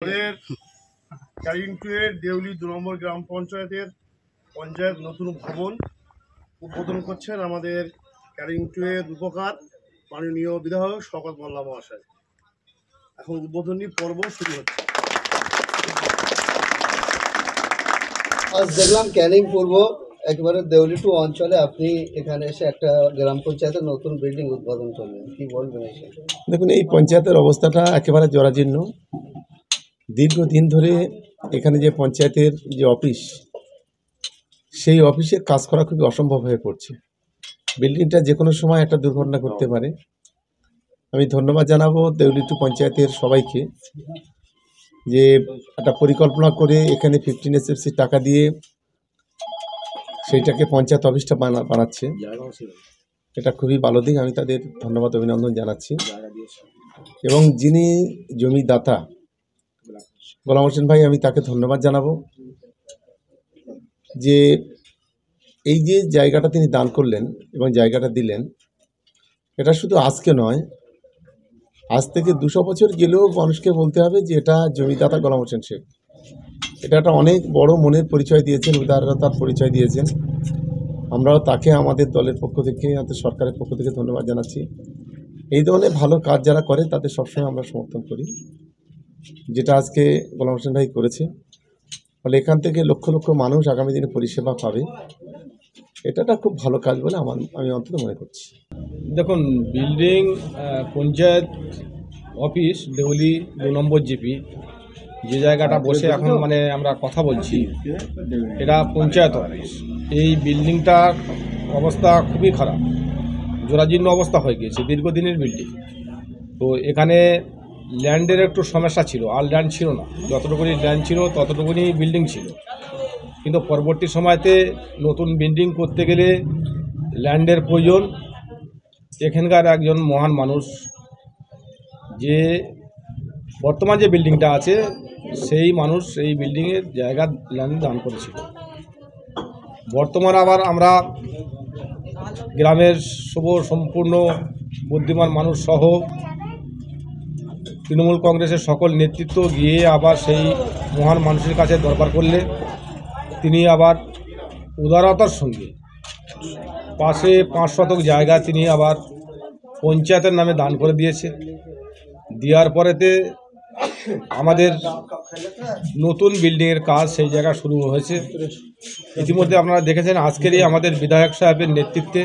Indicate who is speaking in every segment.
Speaker 1: আমাদের ক্যারিং-2-এর দেউলি 2 নম্বর গ্রাম পঞ্চায়েত নতুন ভবন উদ্বোধন করছেন আমাদের ক্যারিং-2-এর রূপকার মাননীয় বিধায়ক শওকত মোল্লা মহাশয়। এখন উদ্বোধনী পর্ব শুরু হচ্ছে।
Speaker 2: আজ দেখলাম ক্যানিং পূর্ব একেবারে দেউলি 2 অঞ্চলে আপনি এখানে এসে একটা গ্রাম পঞ্চায়েতের নতুন বিল্ডিং উদ্বোধন করলেন, কি বলবেন?
Speaker 3: দেখুন, এই পঞ্চায়েতের অবস্থাটা একেবারে জরাজীর্ণ। দীর্ঘদিন ধরে এখানে যে পঞ্চায়েতের যে অফিস, সেই অফিসে কাজ করা খুবই অসম্ভব হয়ে পড়ছে। বিল্ডিংটা যে কোনো সময় একটা দুর্ঘটনা করতে পারে। আমি ধন্যবাদ জানাবো দেউলি 2 পঞ্চায়েতের সবাইকে যে একটা পরিকল্পনা করে এখানে 15 SFC টাকা দিয়ে সেইটাকে পঞ্চায়েত অফিসটা বানাচ্ছে। এটা খুবই ভালো দিক, আমি তাদের ধন্যবাদ অভিনন্দন জানাচ্ছি। এবং যিনি জমিদাতা গোলাম হোসেন ভাই, আমি তাকে ধন্যবাদ জানাবো যে এই যে জায়গাটা তিনি দান করলেন এবং জায়গাটা দিলেন, এটা শুধু আজকে নয়, আজ থেকে 200 বছর গেলেও মানুষকে বলতে হবে যে এটা জমিদাতা গোলাম হোসেন শেখ। এটা একটা অনেক বড় মনের পরিচয় দিয়েছেন, উদারতার পরিচয় দিয়েছেন। আমরাও তাকে আমাদের দলের পক্ষ থেকে, আমাদের সরকারের পক্ষ থেকে ধন্যবাদ জানাচ্ছি। এই ধরনের ভালো কাজ যারা করে তাদের সবসময় আমরা সমর্থন করি, যেটা আজকে গোলাম হোসেন ভাই করেছে। ফলে এখান থেকে লক্ষ লক্ষ মানুষ আগামী দিনে পরিষেবা পাবে। এটা খুব ভালো কাজ বলে আমি অন্তত মনে করছি।
Speaker 4: দেখুন, বিল্ডিং পঞ্চায়েত অফিস দেউলি 2 নম্বর জিপি, যে জায়গাটা বসে এখন আমরা কথা বলছি, এটা পঞ্চায়েত অফিস। এই বিল্ডিংটার অবস্থা খুবই খারাপ, জরাজীর্ণ অবস্থা হয়ে গিয়েছে, দীর্ঘদিনের বিল্ডিং। তো এখানে ল্যান্ডের একটু সমস্যা ছিল, আর ল্যান্ড ছিল না, যতটুকুনি ল্যান্ড ছিল ততটুকুনি বিল্ডিং ছিল। কিন্তু পরবর্তী সময়তে নতুন বিল্ডিং করতে গেলে ল্যান্ডের প্রয়োজন। এখানকার একজন মহান মানুষ, যে বর্তমান যে বিল্ডিংটা আছে, সেই মানুষ এই বিল্ডিংয়ের জায়গা ল্যান্ড দান করেছিল। বর্তমান আবার আমরা গ্রামের সম্পূর্ণ বুদ্ধিমান মানুষ সহ তৃণমূল কংগ্রেসের সকল নেতৃত্ব গিয়ে আবার সেই মহান মানুষের কাছে দরবার করলে তিনি আবার উদারতার সঙ্গে পাশে 5 শতক জায়গা তিনি আবার পঞ্চায়েতের নামে দান করে দিয়েছে। দেওয়ার পরেতে আমাদের নতুন বিল্ডিংয়ের কাজ সেই জায়গা শুরু হয়েছে। ইতিমধ্যে আপনারা দেখেছেন, আজকেরই আমাদের বিধায়ক সাহেবের নেতৃত্বে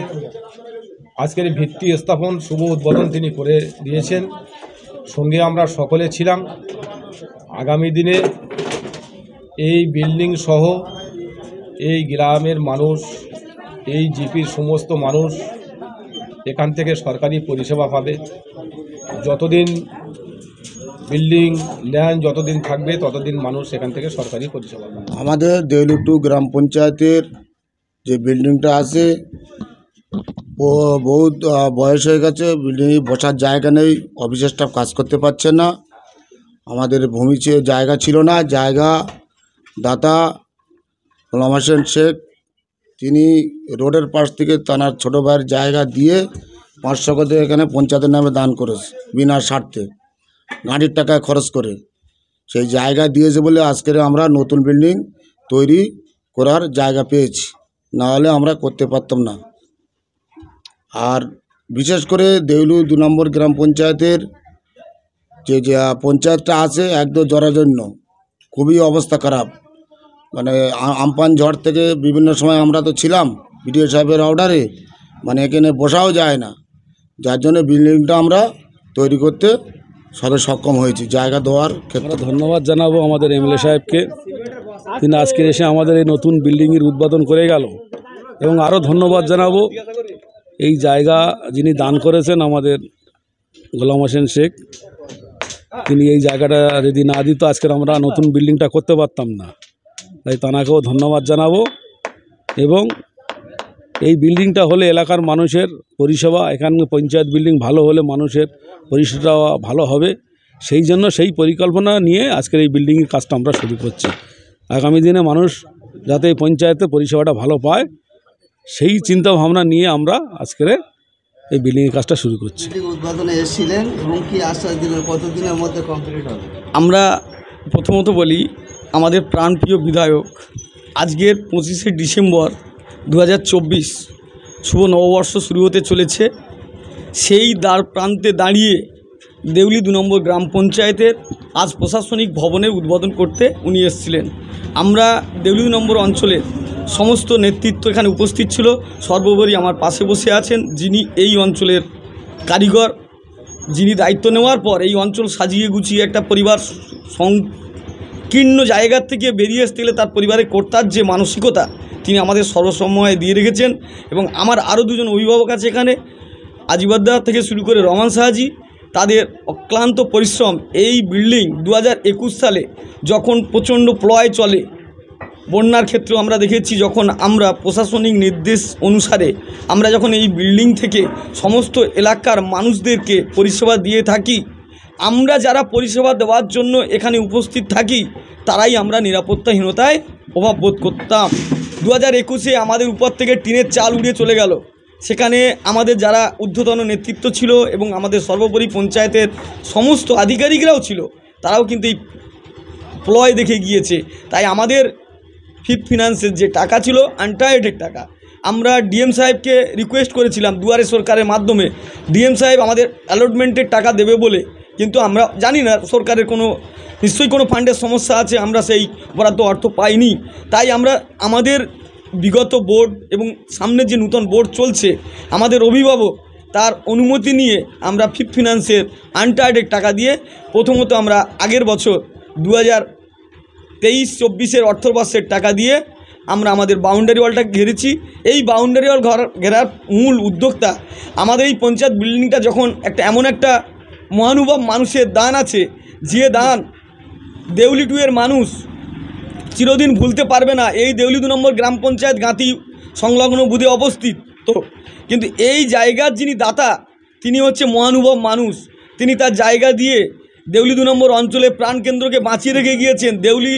Speaker 4: আজকের ভিত্তি স্থাপন শুভ উদ্বোধন তিনি করে দিয়েছেন। সঙ্গে আমরা সকলে ছিলাম। আগামী দিনে এই বিল্ডিং সহ এই গ্রামের মানুষ, এই জিপির সমস্ত মানুষ এখান থেকে সরকারি পরিষেবা পাবে। যতদিন বিল্ডিং ল্যান্ড যতদিন থাকবে ততদিন মানুষ এখান থেকে সরকারি পরিষেবা পাবে।
Speaker 5: আমাদের দেউলি 2 গ্রাম পঞ্চায়েতের যে বিল্ডিংটা আছে, ও বহুত বয়স হয়ে গেছে, বিল্ডিংয়ে বসার জায়গা নেই, অফিস স্টাফ কাজ করতে পারছে না। আমাদের ভূমি জায়গা ছিল না, জায়গা দাতা গোলাম হোসেন শেখ তিনি রোডের পাশ থেকে তার ছোটো ভাইয়ের জায়গা দিয়ে 500 করে এখানে পঞ্চায়েতের নামে দান করেছে, বিনা স্বার্থে গাড়ির টাকায় খরচ করে। সেই জায়গা দিয়েছে বলে আজকের আমরা নতুন বিল্ডিং তৈরি করার জায়গা পেয়েছি, না হলে আমরা করতে পারতাম না। আর বিশেষ করে দেউলি 2 নম্বর গ্রাম পঞ্চায়েতের যে পঞ্চায়েতটা আছে একদম জরাজীর্ণ, খুবই অবস্থা খারাপ। আমপান ঝড় থেকে বিভিন্ন সময় আমরা তো ছিলাম বিডিও সাহেবের অর্ডারে, এখানে বসাও যায় না, যার জন্য বিল্ডিংটা আমরা তৈরি করতে সবে সক্ষম হয়েছি জায়গা দেওয়ার ক্ষেত্রে।
Speaker 6: ধন্যবাদ জানাবো আমাদের এমএলএ সাহেবকে, তিনি আজকে এসে আমাদের এই নতুন বিল্ডিংয়ের উদ্বোধন করে গেল। এবং আরও ধন্যবাদ জানাবো এই জায়গা যিনি দান করেছেন আমাদের গোলাম হোসেন শেখ, তিনি এই জায়গাটা যদি না দিত আজকের আমরা নতুন বিল্ডিংটা করতে পারতাম না। তাই তাঁকেও ধন্যবাদ জানাবো। এবং এই বিল্ডিংটা হলে এলাকার মানুষের পরিষেবা, এখানে পঞ্চায়েত বিল্ডিং ভালো হলে মানুষের পরিষেবা ভালো হবে, সেই জন্য সেই পরিকল্পনা নিয়ে আজকের এই বিল্ডিংয়ের কাজটা আমরা শুরু করছি। আগামী দিনে মানুষ যাতে এই পঞ্চায়েতে পরিষেবাটা ভালো পায়, সেই চিন্তা ভাবনা নিয়ে আমরা আজকের এই বিল্ডিংয়ের কাজটা শুরু করছি।
Speaker 2: উদ্বোধনে এসেছিলেন এবং কি আশ্বাস দিলেন, কতদিনের মধ্যে কমপ্লিট হবে?
Speaker 7: আমরা প্রথমত বলি, আমাদের প্রাণপ্রিয় বিধায়ক আজকের 25শে ডিসেম্বর 2024 শুভ নববর্ষ শুরু হতে চলেছে। সেই দ্বার প্রান্তে দাঁড়িয়ে দেউলি 2 নম্বর গ্রাম পঞ্চায়েতের আজ প্রশাসনিক ভবনের উদ্বোধন করতে উনি এসেছিলেন। আমরা দেউলি 2 নম্বর অঞ্চলের সমস্ত নেতৃত্ব এখানে উপস্থিত ছিল। সর্বোপরি আমার পাশে বসে আছেন যিনি এই অঞ্চলের কারিগর, যিনি দায়িত্ব নেওয়ার পর এই অঞ্চল সাজিয়ে গুছিয়ে একটা পরিবার সংকীর্ণ জায়গার থেকে বেরিয়ে আসতে গেলে তার পরিবারের কর্তার যে মানসিকতা তিনি আমাদের সর্বসময়ে দিয়ে রেখেছেন। এবং আমার আরও 2জন অভিভাবক আছে এখানে, আজিবাদ্দা থেকে শুরু করে রমান সাহাজি, তাদের অক্লান্ত পরিশ্রম। এই বিল্ডিং 2021 সালে যখন প্রচণ্ড প্রলয় চলে, বন্যার ক্ষেত্রেও আমরা দেখেছি, যখন আমরা প্রশাসনিক নির্দেশ অনুসারে আমরা যখন এই বিল্ডিং থেকে সমস্ত এলাকার মানুষদেরকে পরিষেবা দিয়ে থাকি, আমরা যারা পরিষেবা দেওয়ার জন্য এখানে উপস্থিত থাকি তারাই আমরা নিরাপত্তাহীনতায় অভাব বোধ করতাম। 2021-এ আমাদের উপর থেকে টিনের চাল উড়িয়ে চলে গেল। সেখানে আমাদের যারা ঊর্ধ্বতন নেতৃত্ব ছিল এবং আমাদের সর্বোপরি পঞ্চায়েতের সমস্ত আধিকারিকরাও ছিল, তারাও কিন্তু এই প্রলয় দেখে গিয়েছে। তাই আমাদের ফিফথ ফিনান্সের যে টাকা ছিল, আনটায়ার্ডের টাকা, আমরা ডিএম সাহেবকে রিকোয়েস্ট করেছিলাম দুয়ারে সরকারের মাধ্যমে, ডিএম সাহেব আমাদের অ্যালটমেন্টের টাকা দেবে বলে, কিন্তু আমরা জানি না সরকারের নিশ্চয়ই কোনো ফান্ডের সমস্যা আছে, আমরা সেই বরাদ্দ অর্থ পাইনি। তাই আমরা আমাদের বিগত বোর্ড এবং সামনের যে নূতন বোর্ড চলছে, আমাদের অভিভাবক তার অনুমতি নিয়ে আমরা ফিফথ ফিনান্সের আনটায়ার্ডের টাকা দিয়ে প্রথমত আমরা আগের বছর 2023-24 অর্থবর্ষের টাকা দিয়ে আমরা আমাদের বাউন্ডারি ওয়ালটা ঘেরেছি। এই বাউন্ডারি ওয়াল ঘেরার মূল উদ্যোক্তা আমাদের এই পঞ্চায়েত বিল্ডিংটা যখন এমন একটা মহানুভব মানুষের দান আছে, যে দান দেউলি 2 এর মানুষ চিরদিন ভুলতে পারবে না। এই দেউলি 2 নম্বর গ্রাম পঞ্চায়েত গাঁতি সংলগ্ন বুথে অবস্থিত, তো কিন্তু এই জায়গার যিনি দাতা তিনি হচ্ছে মহানুভব মানুষ। তিনি তার জায়গা দিয়ে দেউলি 2 নম্বর অঞ্চলে প্রাণকেন্দ্রকে বাঁচিয়ে রেখে গিয়েছেন। দেউলি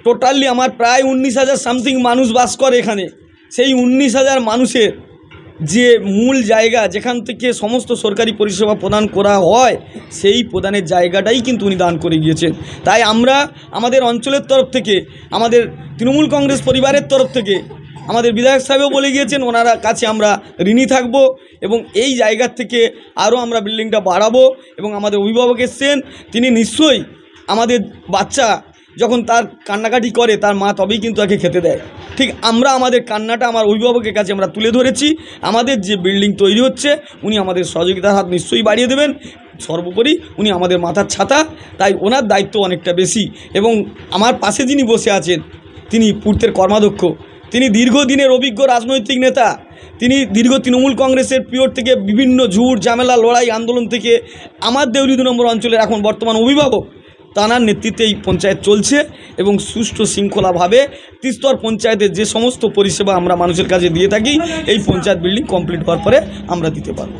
Speaker 7: টোটালি আমার প্রায় 19,000 সামথিং মানুষ বাস করে এখানে। সেই 19,000 মানুষের যে মূল জায়গা যেখান থেকে সমস্ত সরকারি পরিষেবা প্রদান করা হয়, সেই প্রদানের জায়গাটাই কিন্তু উনি দান করে গিয়েছেন। তাই আমরা আমাদের অঞ্চলের তরফ থেকে, আমাদের তৃণমূল কংগ্রেস পরিবারের তরফ থেকে, আমাদের বিধায়ক সাহেবও বলে গিয়েছেন ওনারা কাছে আমরা ঋণী থাকব এবং এই জায়গার থেকে আরও আমরা বিল্ডিংটা বাড়াবো। এবং আমাদের অভিভাবক এসছেন, তিনি নিশ্চয়ই আমাদের বাচ্চা যখন তার কান্নাকাটি করে তার মা তবেই কিন্তু তাকে খেতে দেয়, ঠিক আমরা আমাদের কান্নাটা আমার অভিভাবকের কাছে আমরা তুলে ধরেছি। আমাদের যে বিল্ডিং তৈরি হচ্ছে উনি আমাদের সহযোগিতার হাত নিশ্চয়ই বাড়িয়ে দেবেন। সর্বোপরি উনি আমাদের মাথার ছাতা, তাই ওনার দায়িত্ব অনেকটা বেশি। এবং আমার পাশে যিনি বসে আছেন তিনি পূর্তের কর্মাধ্যক্ষ, তিনি দীর্ঘদিনের অভিজ্ঞ রাজনৈতিক নেতা। তিনি দীর্ঘ তৃণমূল কংগ্রেসের পিরিয়ড থেকে বিভিন্ন ঝুট ঝামেলা লড়াই আন্দোলন থেকে আমার দেউলি 2 নম্বর অঞ্চলের এখন বর্তমান অভিভাবক, তাঁর নেতৃত্বে এই পঞ্চায়েত চলছে এবং সুষ্ঠু শৃঙ্খলাভাবে ত্রিস্তর পঞ্চায়েতের যে সমস্ত পরিষেবা আমরা মানুষের কাছে দিয়ে থাকি, এই পঞ্চায়েত বিল্ডিং কমপ্লিট হওয়ার পরে আমরা দিতে পারব।